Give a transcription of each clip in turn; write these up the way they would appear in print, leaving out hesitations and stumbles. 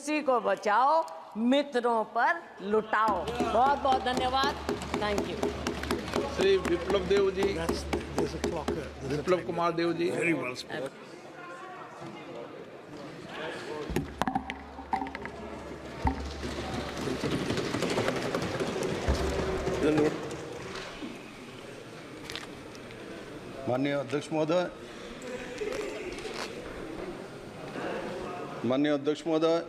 कुर्सी को बचाओ, मित्रों पर लुटाओ। बहुत बहुत धन्यवाद। Thank you. Shri Viplav Dev ji, There's a clock here. Viplav Kumar Dev ji. Very well spoken. माननीय अध्यक्ष महोदय,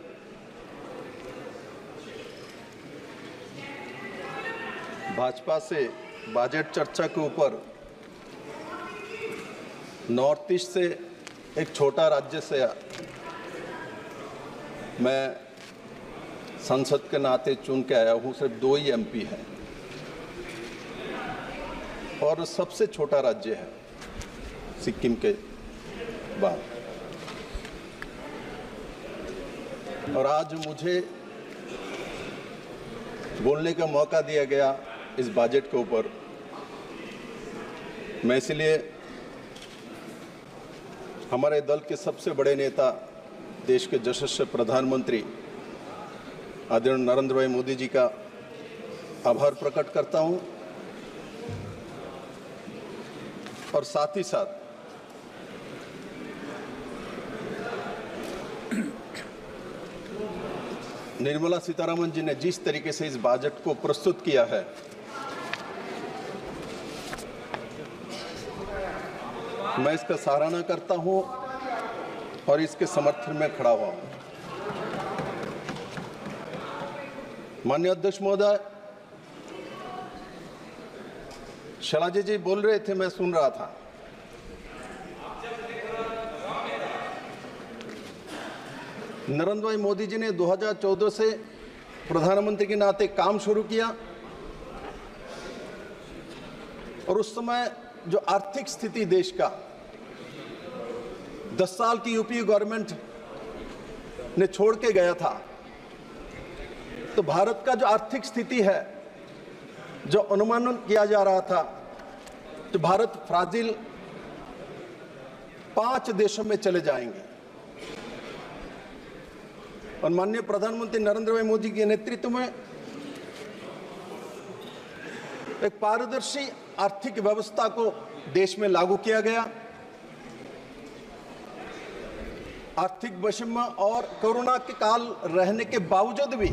भाजपा से बजट चर्चा के ऊपर नॉर्थ ईस्ट से एक छोटा राज्य से मैं संसद के नाते चुन के आया हूँ। सिर्फ 2 ही एमपी हैं और सबसे छोटा राज्य है सिक्किम के बाद। और आज मुझे बोलने का मौका दिया गया इस बजट के ऊपर। मैं इसलिए हमारे दल के सबसे बड़े नेता, देश के यशस्वी प्रधानमंत्री आदरणीय नरेंद्र भाई मोदी जी का आभार प्रकट करता हूं और साथ ही साथ निर्मला सीतारमण जी ने जिस तरीके से इस बजट को प्रस्तुत किया है, मैं इसका सराहना करता हूं और इसके समर्थन में खड़ा हुआ हूं। माननीय अध्यक्ष महोदय, शैलजा जी बोल रहे थे, मैं सुन रहा था। नरेंद्र भाई मोदी जी ने 2014 से प्रधानमंत्री के नाते काम शुरू किया और उस समय जो आर्थिक स्थिति देश का 10 साल की यूपीए गवर्नमेंट ने छोड़ के गया था, तो भारत का जो आर्थिक स्थिति है, जो अनुमान किया जा रहा था, तो भारत फ्राजिल 5 देशों में चले जाएंगे। और माननीय प्रधानमंत्री नरेंद्र भाई मोदी के नेतृत्व में एक पारदर्शी आर्थिक व्यवस्था को देश में लागू किया गया। आर्थिक वैषम्य और कोरोना के काल रहने के बावजूद भी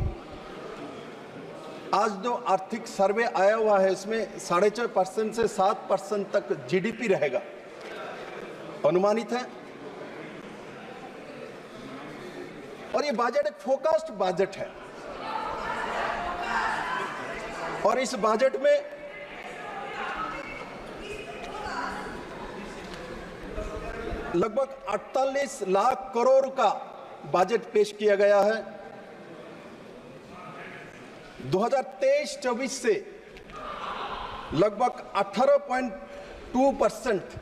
आज जो आर्थिक सर्वे आया हुआ है, इसमें 6.5% से 7% तक जीडीपी रहेगा अनुमानित है। और ये बजट एक फोकस्ड बजट है और इस बजट में लगभग 48 लाख करोड़ का बजट पेश किया गया है। 2023-24 से लगभग 18.2%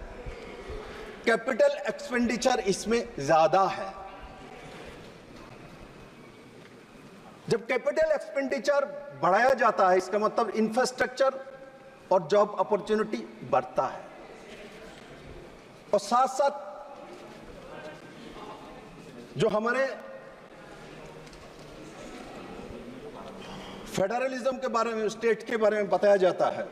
कैपिटल एक्सपेंडिचर इसमें ज्यादा है। जब कैपिटल एक्सपेंडिचर बढ़ाया जाता है, इसका मतलब इंफ्रास्ट्रक्चर और जॉब अपॉर्चुनिटी बढ़ता है। और साथ साथ जो हमारे फेडरलिज्म के बारे में, स्टेट के बारे में बताया जाता है,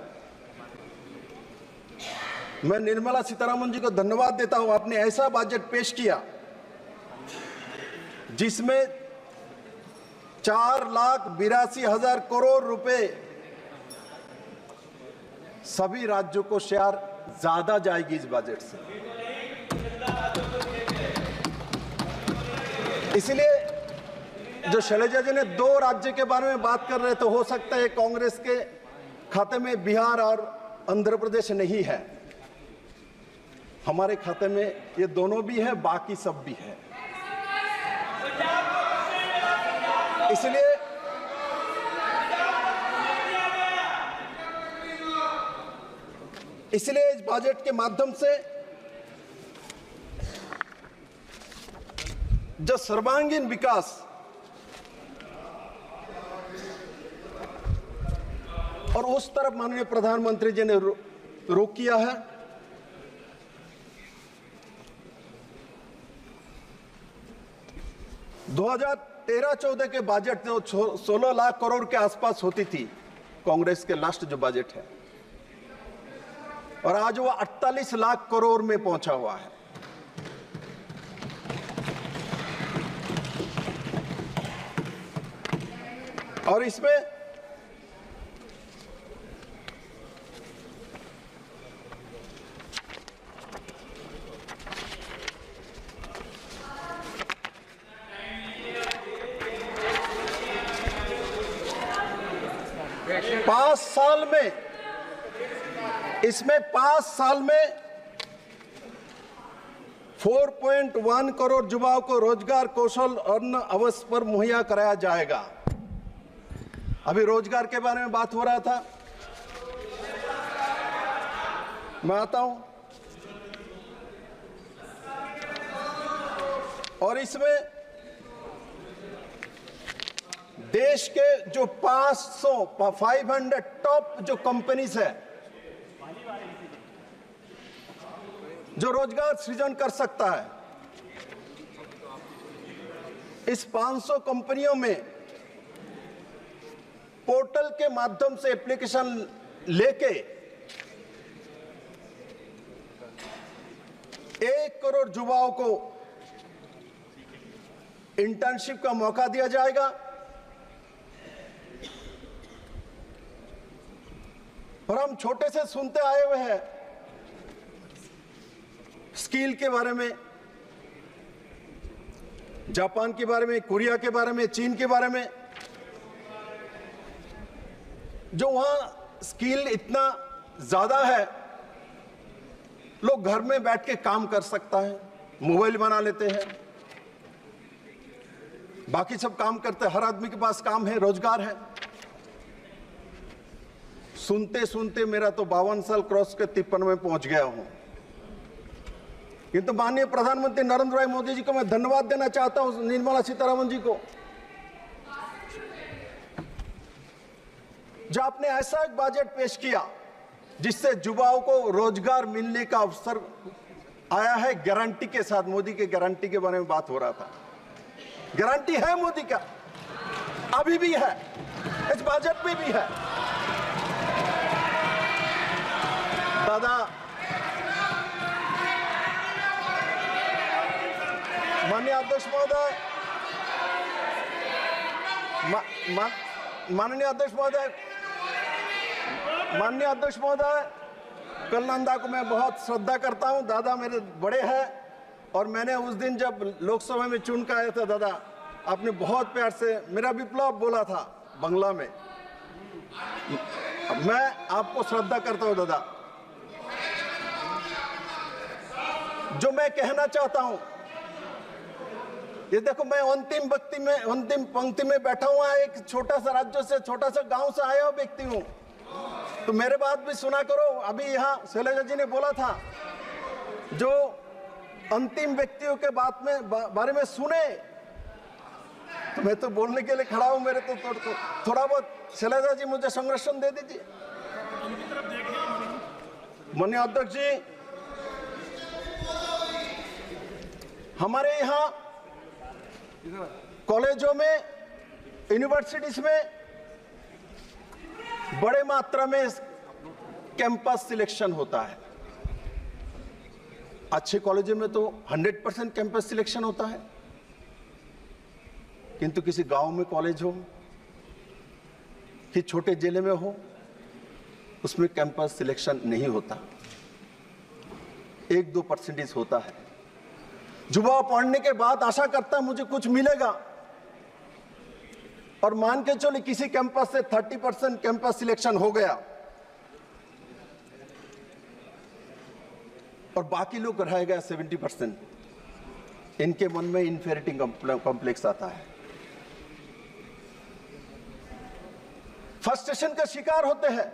मैं निर्मला सीतारमण जी को धन्यवाद देता हूं। आपने ऐसा बजट पेश किया जिसमें 4,82,000 करोड़ रुपए सभी राज्यों को शेयर ज्यादा जाएगी इस बजट से। इसलिए जो शैलजा जी ने 2 राज्य के बारे में बात कर रहे, तो हो सकता है कांग्रेस के खाते में बिहार और आंध्र प्रदेश नहीं है। हमारे खाते में ये दोनों भी है, बाकी सब भी है। इसलिए इस बजट के माध्यम से जो सर्वांगीण विकास और उस तरफ माननीय प्रधानमंत्री जी ने रुख किया है। 2013-14 के बजट जो 16 लाख करोड़ के आसपास होती थी, कांग्रेस के लास्ट जो बजट है, और आज वो 48 लाख करोड़ में पहुंचा हुआ है। और इसमें इसमें 5 साल में 4.1 करोड़ युवाओं को रोजगार, कौशल और अवसर पर मुहैया कराया जाएगा। अभी रोजगार के बारे में बात हो रहा था, मैं आता हूं। और इसमें देश के जो 500 टॉप जो कंपनीज है जो रोजगार सृजन कर सकता है, इस 500 कंपनियों में पोर्टल के माध्यम से एप्लीकेशन लेके 1 करोड़ युवाओं को इंटर्नशिप का मौका दिया जाएगा। और हम छोटे से सुनते आए हुए हैं स्किल के बारे में, जापान के बारे में, कोरिया के बारे में, चीन के बारे में, जो वहां स्किल इतना ज्यादा है, लोग घर में बैठ के काम कर सकता है, मोबाइल बना लेते हैं, बाकी सब काम करते हैं, हर आदमी के पास काम है, रोजगार है। सुनते सुनते मेरा तो 52 साल क्रॉस के 53 में पहुंच गया हूं। किंतु माननीय प्रधानमंत्री नरेंद्र भाई मोदी जी को मैं धन्यवाद देना चाहता हूं, निर्मला सीतारमण जी को, जो आपने ऐसा एक बजट पेश किया जिससे युवाओं को रोजगार मिलने का अवसर आया है, गारंटी के साथ। मोदी के गारंटी के बारे में बात हो रहा था, गारंटी है मोदी का, अभी भी है, इस बजट में भी है। दादा माननीय अध्यक्ष महोदय, माननीय अध्यक्ष महोदय, कलनंदा को मैं बहुत श्रद्धा करता हूं। दादा मेरे बड़े हैं, और मैंने उस दिन जब लोकसभा में चुन कर आया था, दादा आपने बहुत प्यार से मेरा विप्लव बोला था बंगला में। मैं आपको श्रद्धा करता हूं दादा। जो मैं कहना चाहता हूं, ये देखो, मैं अंतिम पंक्ति में बैठा हुआ एक छोटा सा राज्य से, छोटा सा गांव से आया हुआ व्यक्ति हूं, तो मेरे बात भी सुना करो। अभी यहाँ शैलजा जी ने बोला था, जो अंतिम व्यक्तियों के बारे में सुने, तो मैं तो बोलने के लिए खड़ा हूं। मेरे तो थोड़ा बहुत शैलजा जी मुझे संरक्षण दे दीजिए। माननीय अध्यक्ष जी, हमारे यहाँ कॉलेजों में, यूनिवर्सिटीज में बड़े मात्रा में कैंपस सिलेक्शन होता है। अच्छे कॉलेजों में तो 100% कैंपस सिलेक्शन होता है, किंतु किसी गांव में कॉलेज हो, कि छोटे जिले में हो, उसमें कैंपस सिलेक्शन नहीं होता, 1-2% होता है। युवा पढ़ने के बाद आशा करता है मुझे कुछ मिलेगा, और मान के चलो किसी कैंपस से 30% कैंपस सिलेक्शन हो गया, और बाकी लोग रह गया 70%। इनके मन में इन्फीरियरिटी कॉम्प्लेक्स आता है, फ्रस्ट्रेशन का शिकार होते हैं,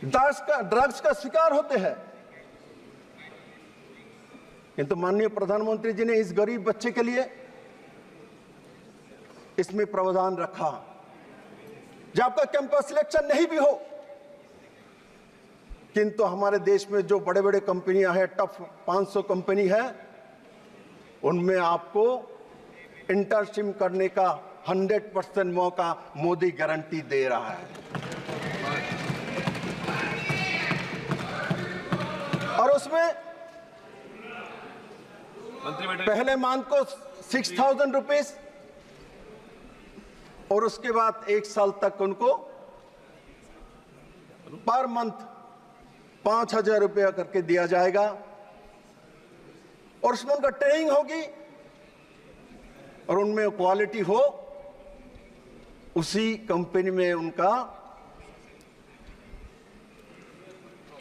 ड्रग्स का शिकार होते हैं। किंतु माननीय प्रधानमंत्री जी ने इस गरीब बच्चे के लिए इसमें प्रावधान रखा, जब आपका कैंपस सिलेक्शन नहीं भी हो, किंतु हमारे देश में जो बड़े बड़े कंपनियां हैं, टॉप 500 कंपनी है, उनमें आपको इंटर्नशिप करने का 100% मौका मोदी गारंटी दे रहा है। और उसमें पहले मंथ को 6,000 रुपीज और उसके बाद 1 साल तक उनको पर मंथ 5,000 रुपया करके दिया जाएगा। और उसमें उनका ट्रेनिंग होगी और उनमें क्वालिटी हो, उसी कंपनी में उनका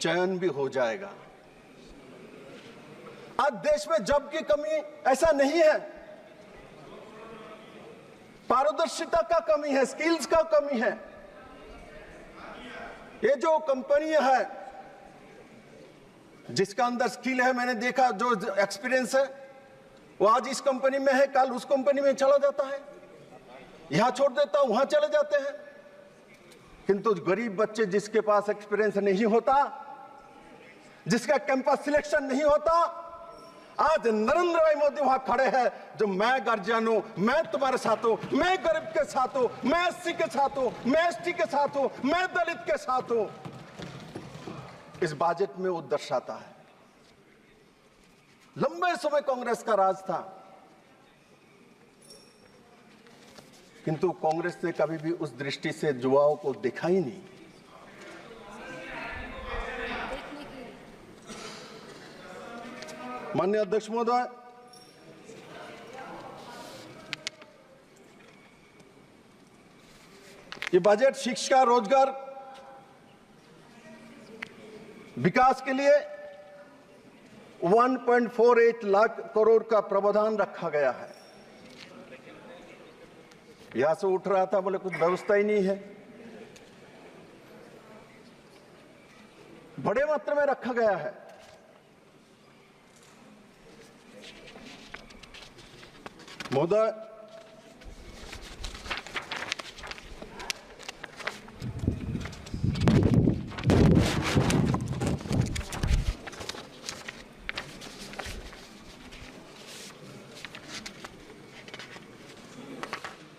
चयन भी हो जाएगा। आज देश में जॉब की कमी ऐसा नहीं है, पारदर्शिता का कमी है, स्किल्स का कमी है। ये जो कंपनी है जिसका अंदर स्किल है, मैंने देखा जो एक्सपीरियंस है, वो आज इस कंपनी में है, कल उस कंपनी में चला जाता है, यहां छोड़ देता वहां चले जाते हैं। किंतु गरीब बच्चे जिसके पास एक्सपीरियंस नहीं होता, जिसका कैंपस सिलेक्शन नहीं होता, आज नरेंद्र भाई मोदी वहां खड़े हैं जो मैं गार्जियन हूं, मैं तुम्हारे साथ हूं, मैं गरीब के साथ हूं, मैं एससी के साथ हूं, मैं एसटी के साथ हूं, मैं दलित के साथ हूं। इस बजट में वो दर्शाता है। लंबे समय कांग्रेस का राज था, किंतु कांग्रेस ने कभी भी उस दृष्टि से युवाओं को देखा ही नहीं। माननीय अध्यक्ष महोदय, ये बजट शिक्षा, रोजगार, विकास के लिए 1.48 लाख करोड़ का प्रावधान रखा गया है। यहां से उठ रहा था, बोले कुछ व्यवस्था ही नहीं है। बड़े मात्रा में रखा गया है। महोदय,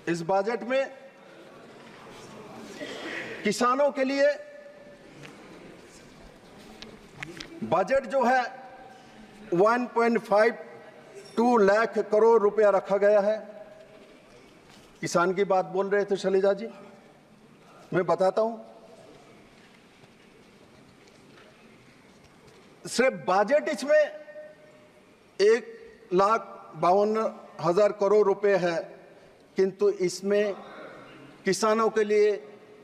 इस बजट में किसानों के लिए बजट जो है 1.52 लाख करोड़ रुपया रखा गया है। किसान की बात बोल रहे थे शैलजा जी, मैं बताता हूं। सिर्फ बजट इसमें 1,52,000 करोड़ रुपए है, किंतु इसमें किसानों के लिए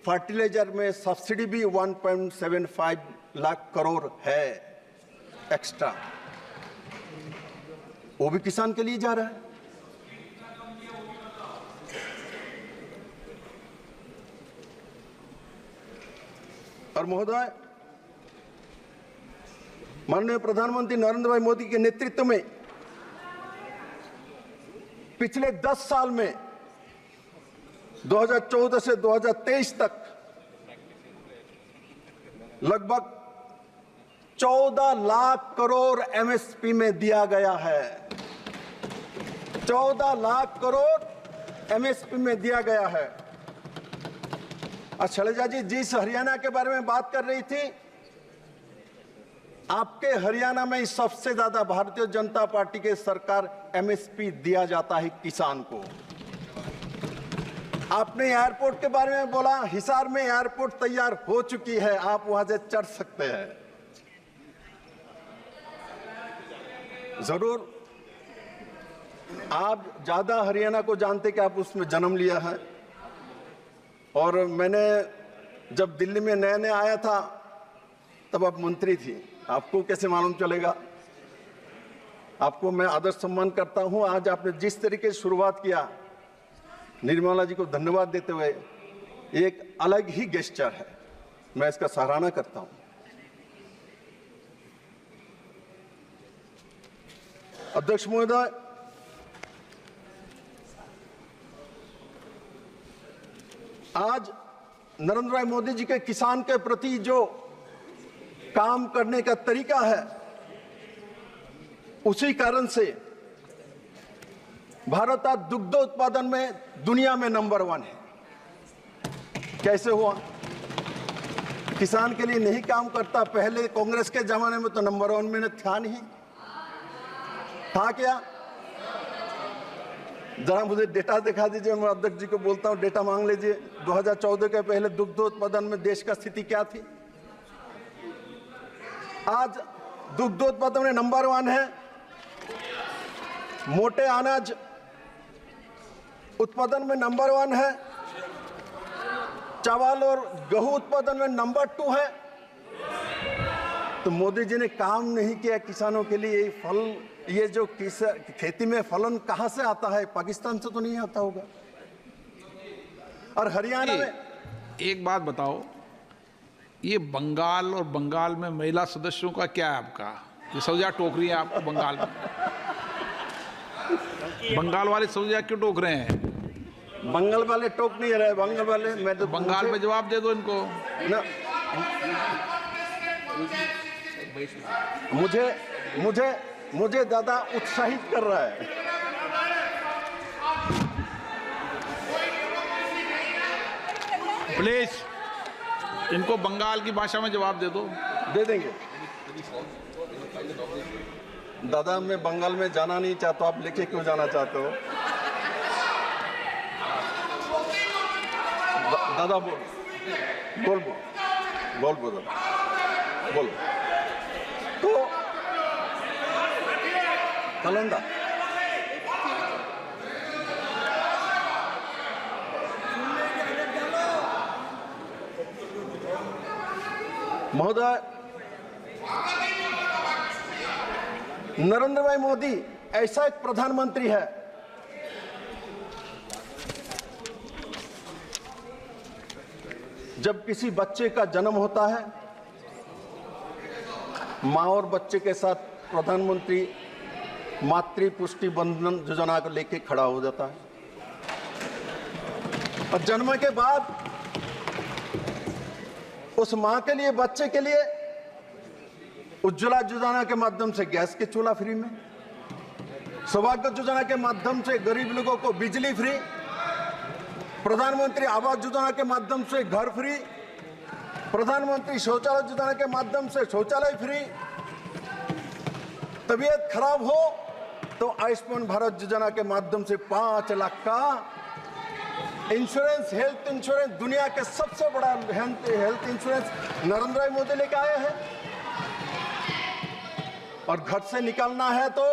फर्टिलाइजर में सब्सिडी भी 1.75 लाख करोड़ है एक्स्ट्रा, वो भी किसान के लिए जा रहा है। और महोदय, माननीय प्रधानमंत्री नरेंद्र भाई मोदी के नेतृत्व में पिछले 10 साल में 2014 से 2023 तक लगभग 14 लाख करोड़ एमएसपी में दिया गया है। 14 लाख करोड़ एमएसपी में दिया गया है। शैलजा जी जिस हरियाणा के बारे में बात कर रही थी, आपके हरियाणा में सबसे ज्यादा भारतीय जनता पार्टी के सरकार एमएसपी दिया जाता है किसान को। आपने एयरपोर्ट के बारे में बोला, हिसार में एयरपोर्ट तैयार हो चुकी है, आप वहां से चढ़ सकते हैं। जरूर आप ज्यादा हरियाणा को जानते कि आप उसमें जन्म लिया है। और मैंने जब दिल्ली में नया नया आया था तब आप मंत्री थी, आपको कैसे मालूम चलेगा। आपको मैं आदर सम्मान करता हूं। आज आपने जिस तरीके से शुरुआत किया, निर्मला जी को धन्यवाद देते हुए, एक अलग ही गेस्चर है, मैं इसका सराहना करता हूं। अध्यक्ष महोदय, आज नरेंद्र भाई मोदी जी के किसान के प्रति जो काम करने का तरीका है, उसी कारण से भारत आज दुग्ध उत्पादन में दुनिया में नंबर 1 है। कैसे हुआ? किसान के लिए नहीं काम करता। पहले कांग्रेस के जमाने में तो नंबर 1 में था नहीं, था क्या? जरा मुझे डेटा दिखा दीजिए। मैं अध्यक्ष जी को बोलता हूं, डेटा मांग लीजिए। 2014 के पहले दुग्ध उत्पादन में देश का स्थिति क्या थी? आज दुग्ध उत्पादन में नंबर 1 है। मोटे अनाज उत्पादन में नंबर 1 है। चावल और गेहूं उत्पादन में नंबर 2 है। तो मोदी जी ने काम नहीं किया किसानों के लिए। ये जो खेती में फलन कहां से आता है? पाकिस्तान से तो नहीं आता होगा। और हरियाणा में एक बात बताओ, ये बंगाल और बंगाल में महिला सदस्यों का क्या है आपका? ये सौजा टोक रही है आपको बंगाल में? बंगाल वाले सौजा क्यों टोक रहे हैं? बंगाल वाले टोक नहीं रहे। बंगाल वाले मैं तो बंगाल में जवाब दे दो इनको ना। मुझे ज्यादा उत्साहित कर रहा है। प्लीज इनको बंगाल की भाषा में जवाब दे दो। दे देंगे। दादा, मैं बंगाल में जाना नहीं चाहता। आप लेके क्यों जाना चाहते हो? दादा बोल तो कलंदा महोदय, नरेंद्र भाई मोदी ऐसा एक प्रधानमंत्री है जब किसी बच्चे का जन्म होता है, मां और बच्चे के साथ प्रधानमंत्री मातृ पुष्टि बंधन योजना को लेके खड़ा हो जाता है। और जन्म के बाद उस मां के लिए, बच्चे के लिए उज्ज्वला योजना के माध्यम से गैस के चूल्हा फ्री में, सौभाग्य योजना के माध्यम से गरीब लोगों को बिजली फ्री, प्रधानमंत्री आवास योजना के माध्यम से घर फ्री, प्रधानमंत्री शौचालय योजना के माध्यम से शौचालय फ्री। तबीयत खराब हो तो आयुष्मान भारत योजना के माध्यम से 5 लाख का इंश्योरेंस, हेल्थ इंश्योरेंस, दुनिया के सबसे बड़ा हेल्थ इंश्योरेंस नरेंद्र भाई मोदी लेके आए हैं। और घर से निकलना है तो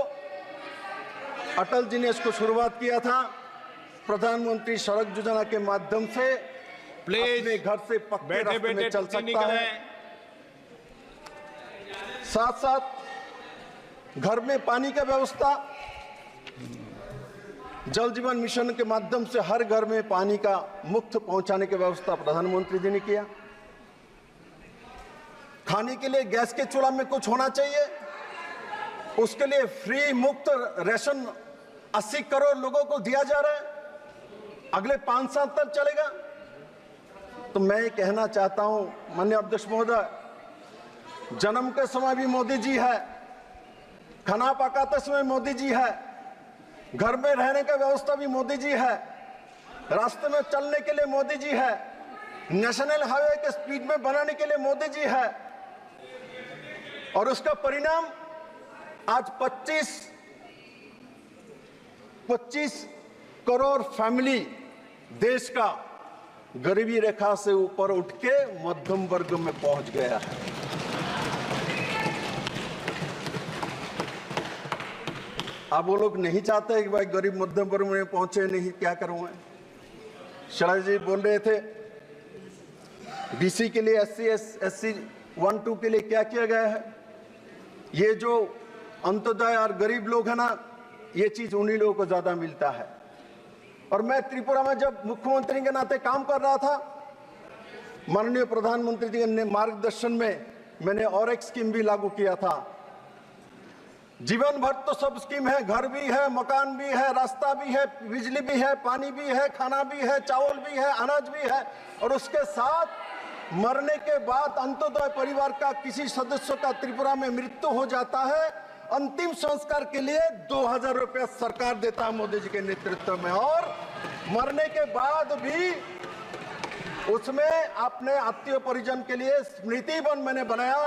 अटल जी ने इसको शुरुआत किया था, प्रधानमंत्री सड़क योजना के माध्यम से अपने घर से पक्के रास्ते में चल सकता है। साथ साथ घर में पानी का व्यवस्था, जल जीवन मिशन के माध्यम से हर घर में पानी का मुफ्त पहुंचाने की व्यवस्था प्रधानमंत्री जी ने किया। खाने के लिए गैस के चूल्हा में कुछ होना चाहिए, उसके लिए फ्री मुफ्त राशन 80 करोड़ लोगों को दिया जा रहा है। अगले 5 साल तक चलेगा। तो मैं कहना चाहता हूं माननीय अध्यक्ष महोदय, जन्म के समय भी मोदी जी है, खाना पकाते समय मोदी जी है, घर में रहने का व्यवस्था भी मोदी जी है, रास्ते में चलने के लिए मोदी जी है, नेशनल हाईवे के स्पीड में बनाने के लिए मोदी जी है। और उसका परिणाम आज 25 करोड़ फैमिली देश का गरीबी रेखा से ऊपर उठ के मध्यम वर्ग में पहुंच गया है। अब वो लोग नहीं चाहते कि भाई गरीब मध्यम वर्ग में पहुंचे नहीं, क्या करूं मैं? शरद जी बोल रहे थे बीसी के लिए, SC 1-2 के लिए क्या किया गया है। ये जो अंत्योदय और गरीब लोग हैं ना, ये चीज उन्हीं लोगों को ज्यादा मिलता है। और मैं त्रिपुरा में जब मुख्यमंत्री के नाते काम कर रहा था, माननीय प्रधानमंत्री जी के मार्गदर्शन में मैंने और एक स्कीम भी लागू किया था। जीवन भर तो सब स्कीम है, घर भी है, मकान भी है, रास्ता भी है, बिजली भी है, पानी भी है, खाना भी है, चावल भी है, अनाज भी है। और उसके साथ मरने के बाद अंत्योदय परिवार का किसी सदस्य का त्रिपुरा में मृत्यु हो जाता है, अंतिम संस्कार के लिए 2000 रुपया सरकार देता है मोदी जी के नेतृत्व में। और मरने के बाद भी उसमें अपने आत्मीय परिजन के लिए स्मृति वन मैंने बनाया,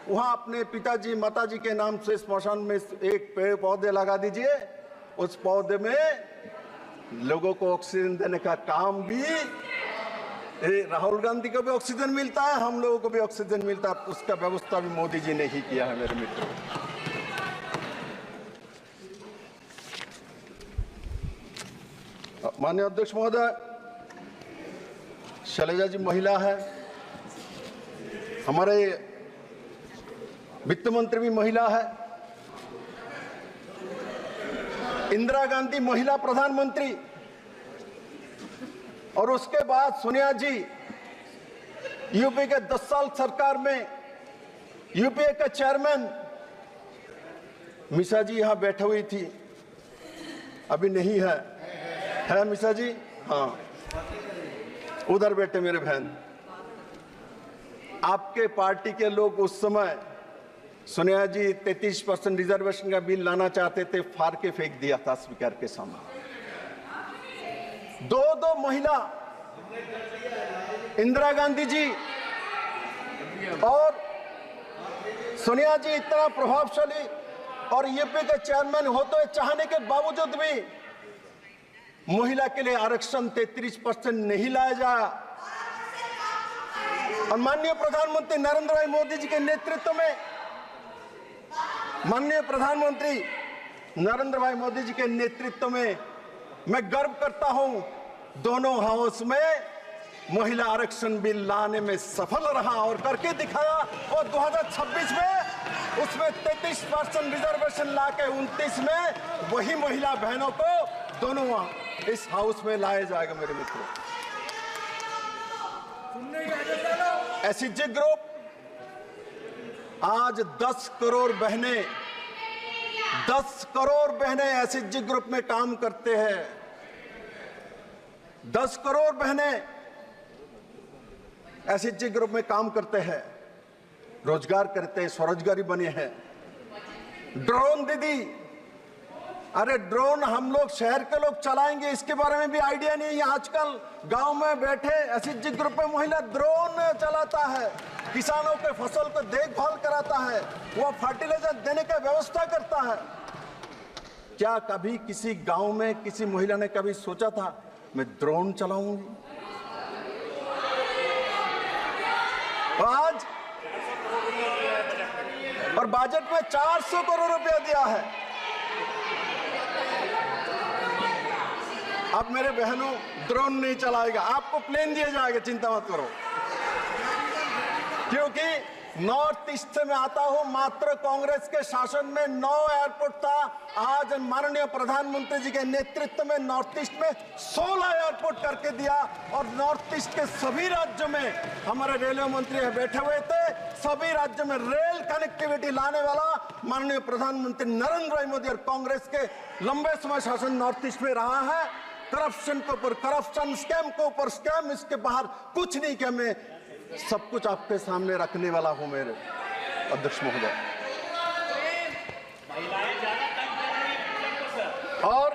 वहां अपने पिताजी माताजी के नाम से स्मशान में एक पेड़ पौधे लगा दीजिए। उस पौधे में लोगों को ऑक्सीजन देने का काम भी, राहुल गांधी को भी ऑक्सीजन मिलता है, हम लोगों को भी ऑक्सीजन मिलता है, उसका व्यवस्था भी मोदी जी ने ही किया है मेरे मित्रों। माननीय अध्यक्ष महोदय, शैलजा जी महिला है, हमारे वित्त मंत्री भी महिला है, इंदिरा गांधी महिला प्रधानमंत्री, और उसके बाद सोनिया जी यूपी के 10 साल सरकार में यूपीए के चेयरमैन। मिशा जी यहां बैठे हुई थी, अभी नहीं है मिशा जी? हाँ, उधर बैठे मेरे बहन। आपके पार्टी के लोग उस समय सोनिया जी 33% रिजर्वेशन का बिल लाना चाहते थे, फाड़ के फेंक दिया था स्पीकर के सामने। दो महिला, इंदिरा गांधी जी और सोनिया जी इतना प्रभावशाली और यूपी के चेयरमैन होते चाहने के बावजूद भी महिला के लिए आरक्षण 33% नहीं लाया जाए। और माननीय प्रधानमंत्री नरेंद्र भाई मोदी जी के नेतृत्व में, माननीय प्रधानमंत्री नरेंद्र भाई मोदी जी के नेतृत्व में मैं गर्व करता हूं, दोनों हाउस में महिला आरक्षण बिल लाने में सफल रहा और करके दिखाया। और 2026 में उसमें 33% रिजर्वेशन लाके 29 में वही महिला बहनों को दोनों इस हाउस में लाया जाएगा। मेरे मित्रों, एसएचजी ग्रुप आज 10 करोड़ बहनें, 10 करोड़ बहनें एसएचजी ग्रुप में काम करते हैं। 10 करोड़ बहनें एसएचजी ग्रुप में काम करते हैं, रोजगार करते हैं, स्वरोजगारी बने हैं। ड्रोन दीदी, अरे ड्रोन हम लोग शहर के लोग चलाएंगे, इसके बारे में भी आइडिया नहीं है। आजकल गांव में बैठे एसएचजी ग्रुप में महिला ड्रोन चलाता है, किसानों के फसल को देखभाल कराता है, वो फर्टिलाइजर देने का व्यवस्था करता है। क्या कभी किसी गांव में किसी महिला ने कभी सोचा था मैं ड्रोन चलाऊंगी? आज और बजट में 400 करोड़ रुपया दिया है। अब मेरे बहनों, ड्रोन नहीं चलाएगा, आपको प्लेन दिया जाएगा, चिंता मत करो। क्योंकि नॉर्थ ईस्ट से मैं आता हूं, मात्र कांग्रेस के शासन में 9 एयरपोर्ट था। आज माननीय प्रधानमंत्री जी के नेतृत्व में नॉर्थ ईस्ट में 16 एयरपोर्ट करके दिया। और नॉर्थ ईस्ट के सभी राज्यों में हमारे रेलवे मंत्री बैठे हुए थे, सभी राज्यों में रेल कनेक्टिविटी लाने वाला माननीय प्रधानमंत्री नरेंद्र भाई मोदी और कांग्रेस के लंबे समय शासन नॉर्थ ईस्ट में रहा है। करप्शन के ऊपर करप्शन, स्कैम के ऊपर स्कैम, इसके बाहर कुछ नहीं कि मैं सब कुछ आपके सामने रखने वाला हूं मेरे अध्यक्ष महोदय। और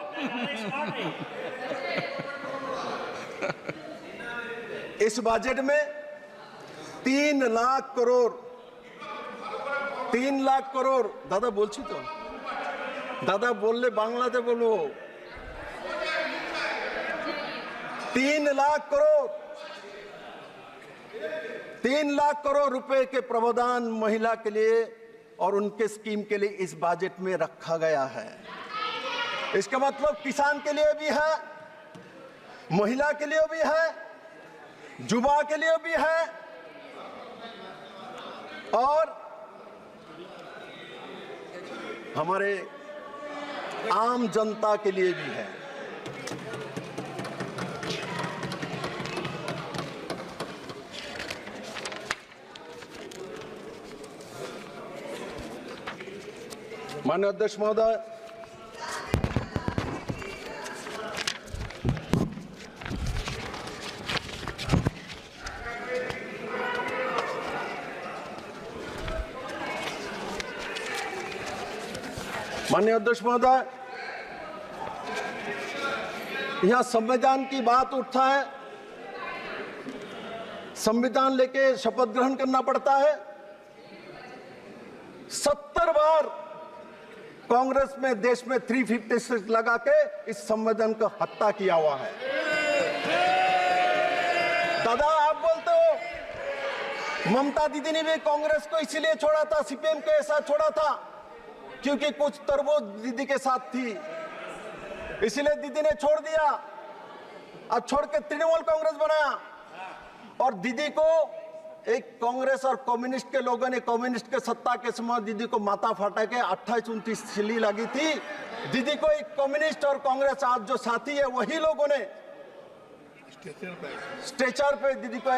इस बजट में 3 लाख करोड़, 3 लाख करोड़, दादा बोलছি তো, दादा बोलले बांग्लाते बोलो, 3 लाख करोड़, 3 लाख करोड़ रुपए के प्रावधान महिला के लिए और उनके स्कीम के लिए इस बजट में रखा गया है। इसका मतलब किसान के लिए भी है, महिला के लिए भी है, युवा के लिए भी है और हमारे आम जनता के लिए भी है। माननीय अध्यक्ष महोदय, माननीय अध्यक्ष महोदय, यहां संविधान की बात उठता है। संविधान लेके शपथ ग्रहण करना पड़ता है। 70 बार कांग्रेस में देश में 356 लगा के इस संविधान को हत्या किया हुआ है। दादा, आप बोलते हो ममता दीदी ने भी कांग्रेस को इसीलिए छोड़ा था, सीपीएम के साथ छोड़ा था क्योंकि कुछ तरबूज दीदी के साथ थी, इसलिए दीदी ने छोड़ दिया और छोड़ के तृणमूल कांग्रेस बनाया। और दीदी को एक कांग्रेस और कम्युनिस्ट के लोगों ने, कम्युनिस्ट के सत्ता के समय दीदी को माथा फाटा के 28-29 सिली लगी थी। दीदी को एक कम्युनिस्ट और कांग्रेस आज जो साथी है वही लोगों ने स्ट्रेचर पे दीदी को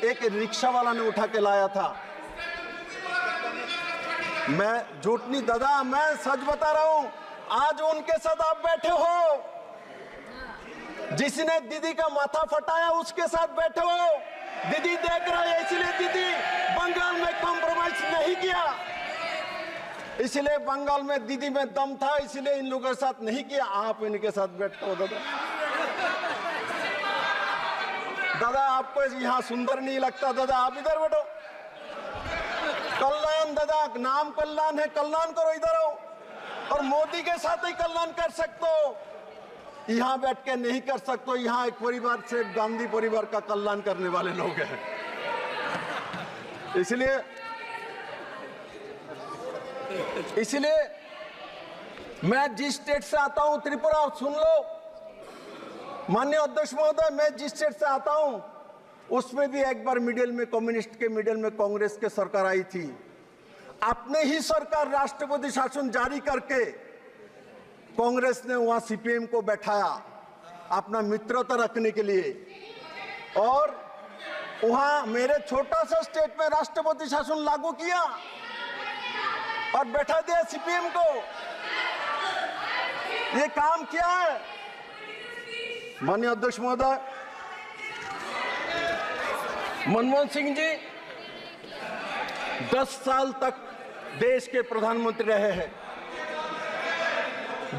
एक रिक्शा वाला ने उठा के लाया था। मैं झूठ नहीं दादा, मैं सच बता रहा हूं। आज उनके साथ आप बैठे हो, जिसने दीदी का माथा फटाया उसके साथ बैठे हो। दीदी देख रहा है, इसलिए दीदी बंगाल में कॉम्प्रोमाइज नहीं किया, इसलिए बंगाल में दीदी में दम था, इसलिए इन लोगों के साथ नहीं किया। आप इनके साथ बैठते हो दादा। दादा, आपको यहाँ सुंदर नहीं लगता दादा, आप इधर बैठो। कल्याण दादा, नाम कल्याण है, कल्याण करो, इधर आओ। और मोदी के साथ ही कल्याण कर सकते हो, यहां बैठ के नहीं कर सकते। यहां एक परिवार से गांधी परिवार का कल्याण करने वाले लोग हैं। इसलिए मैं जिस स्टेट से आता हूं, त्रिपुरा, सुन लो माननीय अध्यक्ष महोदय, मैं जिस स्टेट से आता हूं उसमें भी एक बार मिडिल में, कम्युनिस्ट के मिडिल में कांग्रेस की सरकार आई थी। अपने ही सरकार राष्ट्रपति शासन जारी करके कांग्रेस ने वहां सीपीएम को बैठाया अपना मित्रता रखने के लिए, और वहां मेरे छोटा सा स्टेट में राष्ट्रपति शासन लागू किया और बैठा दिया सीपीएम को। ये काम किया है माननीय अध्यक्ष महोदय। मनमोहन सिंह जी 10 साल तक देश के प्रधानमंत्री रहे हैं,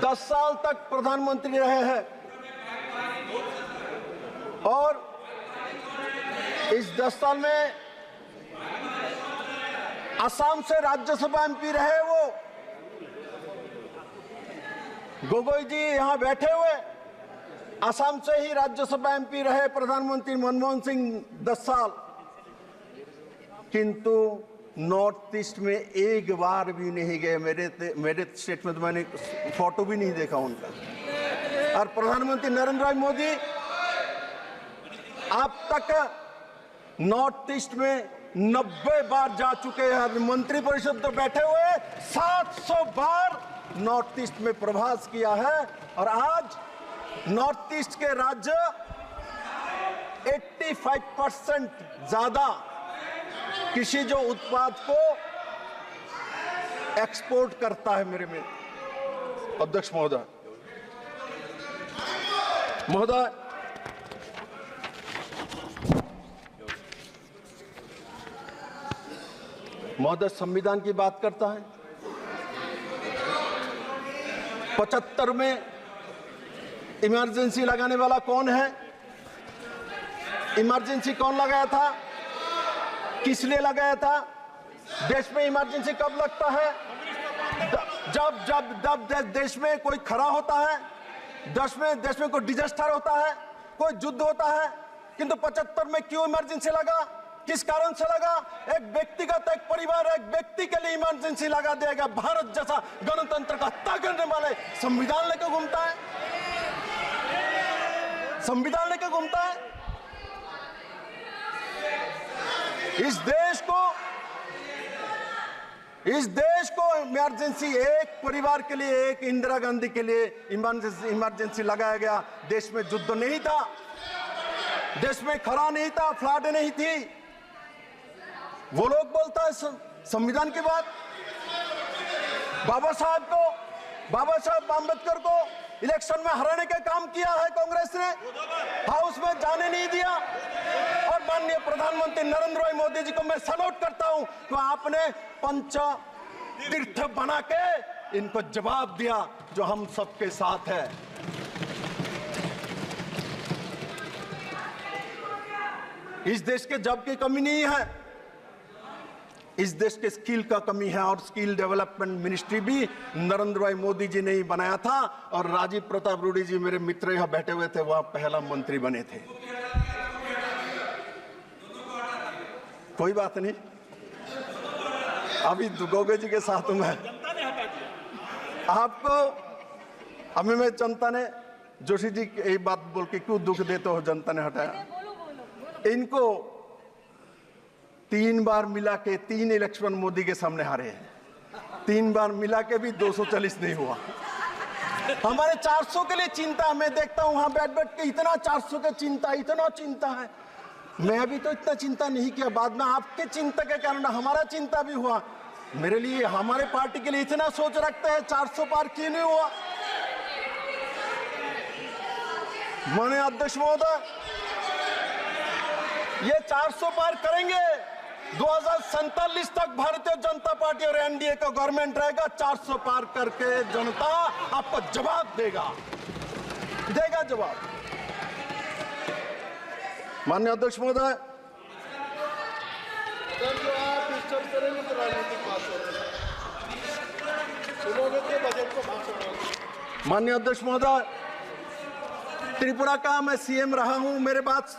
10 साल तक प्रधानमंत्री रहे हैं, और इस 10 साल में असम से राज्यसभा एमपी रहे वो। गोगोई जी यहां बैठे हुए, असम से ही राज्यसभा एमपी रहे प्रधानमंत्री मनमोहन सिंह 10 साल, किंतु नॉर्थ ईस्ट में एक बार भी नहीं गए। मेरे स्टेट में तो मैंने फोटो भी नहीं देखा उनका। और प्रधानमंत्री नरेंद्र मोदी अब तक नॉर्थ ईस्ट में 90 बार जा चुके हैं। मंत्री परिषद तो बैठे हुए 700 बार नॉर्थ ईस्ट में प्रवास किया है। और आज नॉर्थ ईस्ट के राज्य 85% ज्यादा कृषि जो उत्पाद को एक्सपोर्ट करता है। मेरे में अध्यक्ष महोदय, संविधान की बात करता है। 75 में इमरजेंसी लगाने वाला कौन है? इमरजेंसी कौन लगाया था, किस लिए लगाया था? देश में इमरजेंसी कब लगता है? जब देश में कोई खरा होता है, देश में कोई डिजास्टर होता है, कोई युद्ध होता है। किंतु 75 में क्यों इमरजेंसी लगा, किस कारण से लगा? एक व्यक्तिगत, एक परिवार, एक व्यक्ति के लिए इमरजेंसी लगा दिया गया। भारत जैसा गणतंत्र का हत्या करने वाले संविधान लेकर घूमता है, संविधान लेकर घूमता है। इस देश को इमरजेंसी, एक परिवार के लिए, एक इंदिरा गांधी के लिए इमरजेंसी लगाया गया। देश में युद्ध नहीं था, देश में खरा नहीं था, फ्लड नहीं थी। वो लोग बोलता है संविधान की बात। बाबा साहब आंबेडकर को इलेक्शन में हराने का काम किया है कांग्रेस ने, हाउस में जाने नहीं दिया। और माननीय प्रधानमंत्री नरेंद्र भाई मोदी जी को मैं सल्यूट करता हूं कि आपने पंच तीर्थ बना के इनको जवाब दिया जो हम सबके साथ है। इस देश के जॉब की कमी नहीं है, इस देश के स्किल का कमी है, और स्किल डेवलपमेंट मिनिस्ट्री भी नरेंद्र भाई मोदी जी ने ही बनाया था, और राजीव प्रताप रूडी जी मेरे मित्र यहाँ बैठे हुए थे, वह पहला मंत्री बने थे। कोई बात नहीं, अभी गोगे जी के साथ हूं मैं। आपको अभी मैं जनता ने, जोशी जी एक बात बोल के क्यों दुख देते हो, जनता ने हटाया। इनको 3 बार मिला के 3 इलेक्शन मोदी के सामने हारे हैं, 3 बार मिला के भी 240 नहीं हुआ। हमारे 400 के लिए चिंता, मैं देखता हूं वहां बैठ बैठ के इतना 400 का चिंता, इतना चिंता है। मैं अभी तो इतना चिंता नहीं किया, बाद में आपके चिंता के कारण हमारा चिंता भी हुआ। मेरे लिए, हमारे पार्टी के लिए इतना सोच रखते हैं, 400 पार क्यों नहीं हुआ। माननीय अध्यक्ष महोदय, ये 400 पार करेंगे। 2047 तक भारतीय जनता पार्टी और एनडीए का गवर्नमेंट रहेगा। 400 पार करके जनता आपको जवाब देगा जवाब। माननीय अध्यक्ष महोदय, जो आप डिस्टर्ब करेंगे तो राजनीतिक बात सुनोगे तो बजट को भाषण। माननीय अध्यक्ष महोदय, त्रिपुरा का मैं सीएम रहा हूं। मेरे बात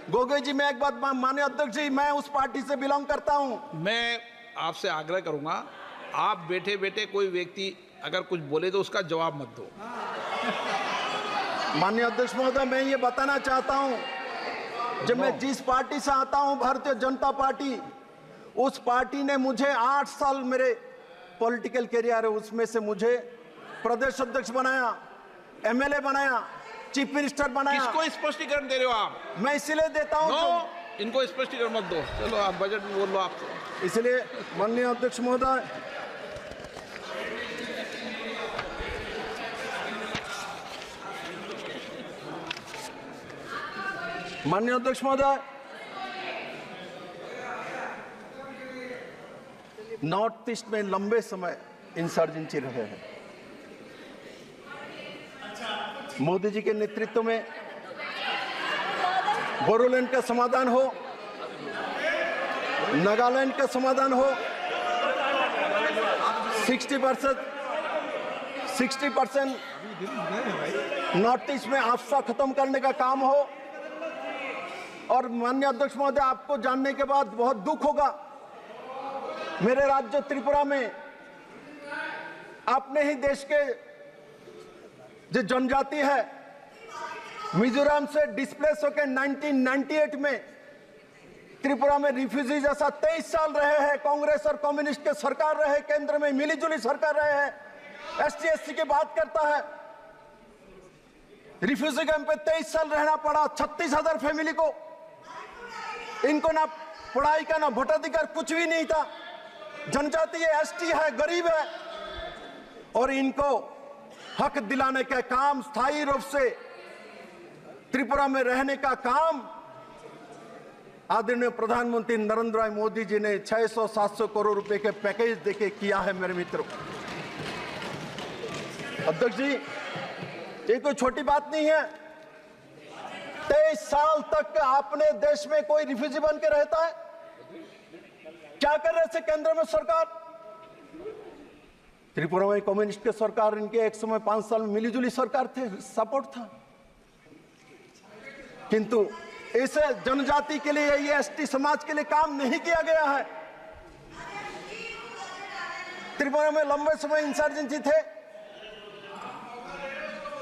गोगोई जी, मैं एक बात, माननीय अध्यक्ष जी, मैं उस पार्टी से बिलोंग करता हूं। मैं आपसे आग्रह करूंगा, आप बैठे बैठे कोई व्यक्ति अगर कुछ बोले तो उसका जवाब मत दो। माननीय अध्यक्ष महोदय, मैं ये बताना चाहता हूं, जब मैं जिस पार्टी से आता हूं, भारतीय जनता पार्टी, उस पार्टी ने मुझे 8 साल मेरे पॉलिटिकल करियर है, उसमें से मुझे प्रदेश अध्यक्ष बनाया, एमएलए बनाया, चीफ मिनिस्टर बनाया। किसको स्पष्टीकरण दे रहे हो आप? मैं इसीलिए देता हूं। इनको स्पष्टीकरण मत दो, चलो आप बजट में बोल लो आप। इसलिए माननीय अध्यक्ष महोदय, माननीय अध्यक्ष महोदय, नॉर्थ ईस्ट में लंबे समय इंसर्जेंसी रहे हैं। मोदी जी के नेतृत्व में बोडोलैंड का समाधान हो, नागालैंड का समाधान हो, 60% नॉर्थ ईस्ट में आपदा खत्म करने का काम हो। और माननीय अध्यक्ष महोदय, आपको जानने के बाद बहुत दुख होगा, मेरे राज्य त्रिपुरा में अपने ही देश के जो जनजाति है, मिजोरम से डिस्प्लेस होकर 1998 में त्रिपुरा में रिफ्यूजी जैसा 23 साल रहे हैं। कांग्रेस और कम्युनिस्ट के सरकार रहे, केंद्र में मिलीजुली सरकार रहे हैं। एसटी एससी की बात करता है, रिफ्यूजी कैंप पे 23 साल रहना पड़ा 36,000 फैमिली को। इनको ना पढ़ाई का ना भोटाधिकार, कुछ भी नहीं था। जनजाति है, एसटी है, गरीब है, और इनको हक दिलाने का काम, स्थायी रूप से त्रिपुरा में रहने का काम आदरणीय प्रधानमंत्री नरेंद्र भाई मोदी जी ने 600-700 करोड़ रुपए के पैकेज देके किया है। मेरे मित्रों, अध्यक्ष जी, ये कोई छोटी बात नहीं है। 23 साल तक अपने देश में कोई रिफ्यूजी बन के रहता है? क्या कर रहे थे केंद्र में सरकार? त्रिपुरा में कम्युनिस्ट के सरकार, इनके एक समय 5 साल में मिलीजुली सरकार थे, सपोर्ट था। किंतु इस जनजाति के लिए, ये एसटी समाज के लिए काम नहीं किया गया है। त्रिपुरा में लंबे समय इंसर्जेंसी थे।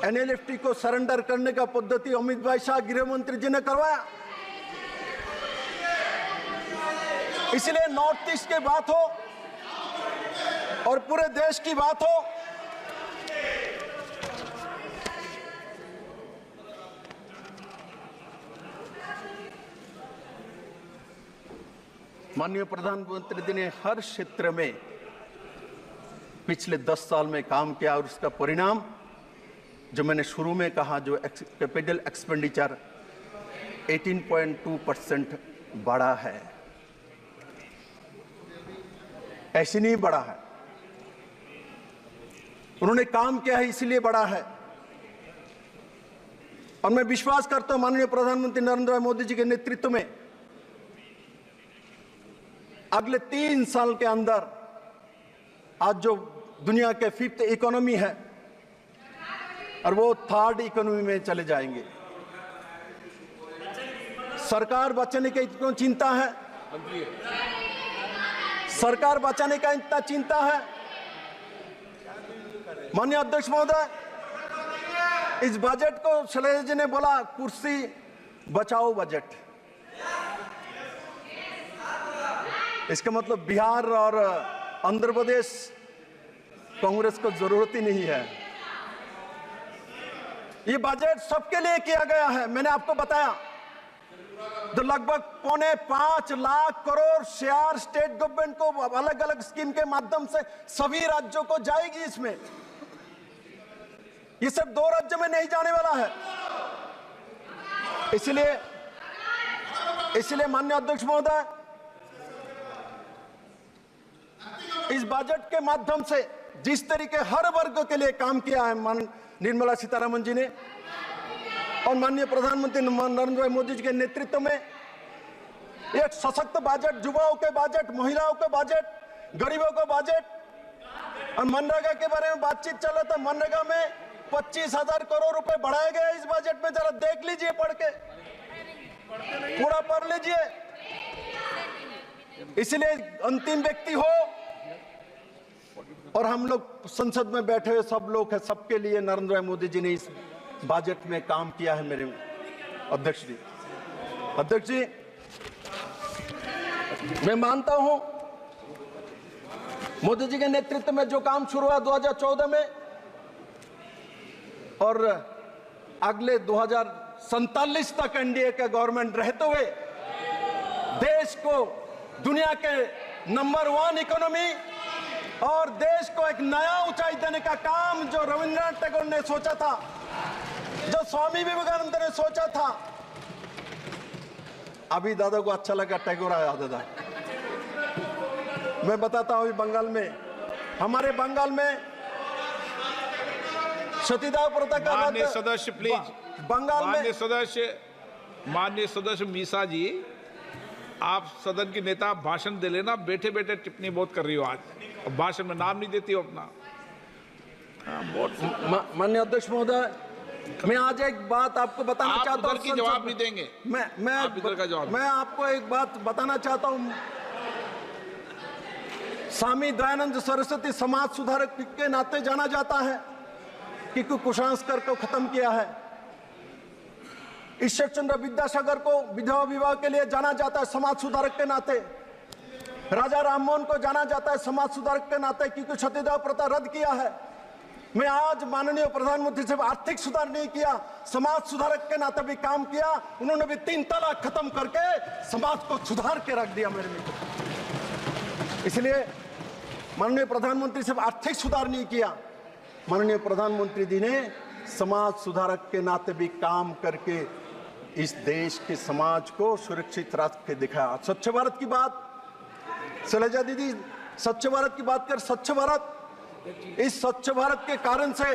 एनएलएफटी को सरेंडर करने का पद्धति अमित भाई शाह गृह मंत्री जी ने करवाया। इसलिए नॉर्थ ईस्ट की बात हो और पूरे देश की बात हो, माननीय प्रधानमंत्री जी ने हर क्षेत्र में पिछले 10 साल में काम किया, और उसका परिणाम जो मैंने शुरू में कहा, जो कैपिटल एक्सपेंडिचर 18.2% बढ़ा है। ऐसे नहीं बढ़ा है, उन्होंने काम किया है इसलिए बड़ा है। और मैं विश्वास करता हूं माननीय प्रधानमंत्री नरेंद्र मोदी जी के नेतृत्व में अगले 3 साल के अंदर आज जो दुनिया के 5th इकोनॉमी है और वो 3rd इकोनॉमी में चले जाएंगे। सरकार बचाने की इतनी चिंता है, सरकार बचाने का इतना चिंता है। माननीय अध्यक्ष महोदय, इस बजट को शैलेश जी ने बोला कुर्सी बचाओ बजट। इसका मतलब बिहार और आंध्र प्रदेश कांग्रेस को जरूरत ही नहीं है। ये बजट सबके लिए किया गया है। मैंने आपको बताया तो लगभग 4.25 lakh crore share state government को अलग अलग स्कीम के माध्यम से सभी राज्यों को जाएगी। इसमें ये सब 2 राज्यों में नहीं जाने वाला है। इसलिए माननीय अध्यक्ष महोदय, इस बजट के माध्यम से जिस तरीके हर वर्ग के लिए काम किया है निर्मला सीतारमण जी ने और माननीय प्रधानमंत्री नरेंद्र मोदी जी के नेतृत्व में, एक सशक्त बजट, युवाओं के बजट, महिलाओं के बजट, गरीबों का बजट। और मनरेगा के बारे में बातचीत चल रहा था। मनरेगा में 25,000 करोड़ रुपए बढ़ाए गए इस बजट में। जरा देख लीजिए, पढ़ के पूरा पढ़ लीजिए। इसलिए अंतिम व्यक्ति हो और हम लोग संसद में बैठे हुए सब लोग हैं, सबके लिए नरेंद्र मोदी जी ने इस बजट में काम किया है। मेरे अध्यक्ष जी, मैं मानता हूं मोदी जी के नेतृत्व में जो काम शुरू हुआ 2014 में और अगले 2047 तक एनडीए का गवर्नमेंट रहते हुए देश को दुनिया के नंबर 1 इकोनॉमी और देश को एक नया ऊंचाई देने का काम जो रविंद्रनाथ टैगोर ने सोचा था, जो स्वामी विवेकानंद ने सोचा था। अभी दादा को अच्छा लगा टैगोर आया दादा। मैं बताता हूं, बंगाल में, हमारे बंगाल में सतीदाह प्रथा का माननीय सदस्य प्लीज, बंगाल में माननीय सदस्य मीसा जी, आप सदन की नेता, भाषण दे लेना। बैठे बैठे टिप्पणी बहुत कर रही हो आज, भाषण में नाम नहीं देती हो अपना। माननीय अध्यक्ष महोदय, मैं आज एक बात आपको बताना चाहता हूं। की जवाब नहीं देंगे, मैं आपको एक बात बताना चाहता हूं। स्वामी दयानंद सरस्वती समाज सुधारक के नाते जाना जाता है कि कुसंस्कार को खत्म किया है। ईश्वर चंद्र विद्यासागर को विधवा विवाह के लिए जाना जाता है समाज सुधारक के नाते। राजा राममोहन को जाना जाता है समाज सुधारक के नाते, क्योंकि सतीदाह प्रथा रद्द किया है। मैं आज माननीय प्रधानमंत्री से आर्थिक सुधार नहीं किया, समाज सुधारक के नाते भी काम किया। उन्होंने भी 3 तलाक खत्म करके समाज को सुधार के रख दिया मेरे मित्र। इसलिए माननीय प्रधानमंत्री से आर्थिक सुधार नहीं किया, माननीय प्रधानमंत्री जी ने समाज सुधारक के नाते भी काम करके इस देश के समाज को सुरक्षित रख के दिखाया। स्वच्छ भारत की बात शैलजा दीदी, स्वच्छ भारत की बात कर, स्वच्छ भारत, इस स्वच्छ भारत के कारण से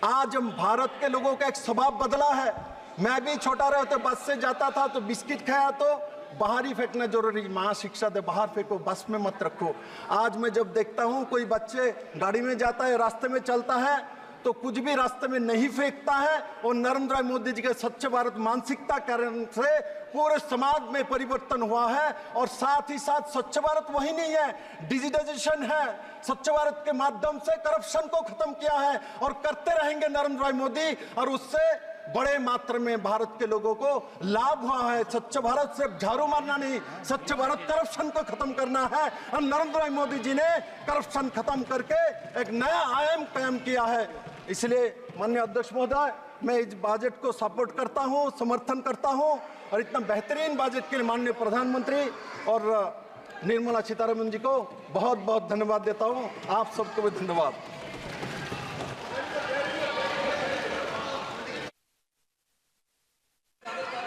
आज हम भारत के लोगों का एक स्वभाव बदला है। मैं भी छोटा रहा तो बस से जाता था तो बिस्किट खाया तो बाहर ही फेंकना जरूरी, मां शिक्षा दे बाहर फेंको, बस में मत रखो। आज मैं जब देखता हूं कोई बच्चे गाड़ी में जाता है, रास्ते में चलता है तो कुछ भी रास्ते में नहीं फेंकता है। और नरेंद्र मोदी जी के स्वच्छ भारत मानसिकता कारण से पूरे समाज में परिवर्तन हुआ है। और साथ ही साथ स्वच्छ भारत वही नहीं है, डिजिटाइजेशन है। स्वच्छ भारत के माध्यम से करप्शन को खत्म किया है और करते रहेंगे नरेंद्र मोदी, और उससे बड़े मात्रा में भारत के लोगों को लाभ हुआ है। स्वच्छ भारत सिर्फ झाड़ू मारना नहीं, स्वच्छ भारत करप्शन को खत्म करना है। और नरेंद्र मोदी जी ने करप्शन खत्म करके एक नया आयाम कायम किया है। इसलिए माननीय अध्यक्ष महोदय, मैं इस बजट को सपोर्ट करता हूं, समर्थन करता हूं और इतना बेहतरीन बजट के लिए माननीय प्रधानमंत्री और निर्मला सीतारमण जी को बहुत बहुत धन्यवाद देता हूं। आप सबको भी धन्यवाद।